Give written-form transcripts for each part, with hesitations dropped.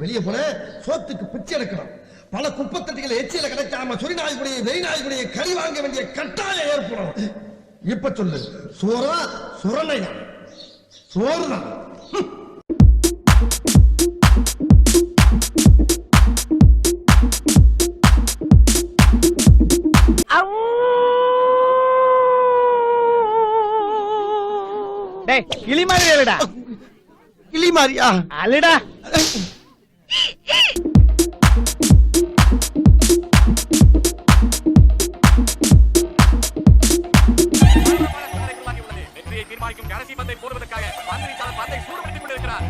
வெளியே போன சோத்துக்கு பிச்சை எடுக்கணும். பல குப்பத்தட்டிகள் எச்சியில கிடைக்காம சொறி நாய்க்குடைய வெறி நாய்க்குடைய கறி வாங்க வேண்டிய கட்டாயம் ஏற்படும். இப்ப சொல்லு, சோறா சுரணையா? சோறுதான். கிளி மாதிரி அலடா. கிளி மாதிரியா? அலடா. தீர்மானிக்கும் கடைசி பந்தை போடுவதற்காக பந்திரிச்சாளர் பந்தை சூடுபடுத்திக் கொண்டிருக்கிறார்.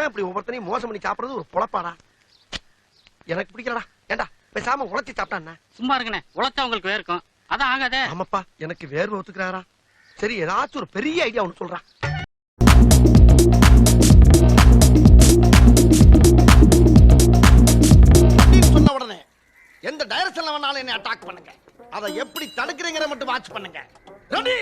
இப்படி ஒவ்வொருத்தனையும் மோசம் பண்ணி சாப்பிடுறது ஒரு பொழப்பாடா. எனக்கு பிடிக்கலடா. ஏண்டா பேசாம உழைச்சி சாப்பிட்டா? சும்மா இருங்கண்ணே, உழைச்சா உங்களுக்கு வேர்க்கும். அதான் ஆகாதே. ஆமாப்பா, எனக்கு வேர்வை ஒத்துக்கிறாரா? சரி, ஏதாச்சும் ஒரு பெரிய ஐடியா ஒண்ணு சொல்றா. சொன்ன உடனே எந்த டைரக்ஷன்ல வேணாலும் என்ன அட்டாக் பண்ணுங்க. அதை எப்படி தடுக்கிறீங்கிற மட்டும் வாட்ச் பண்ணுங்க. ரெடி?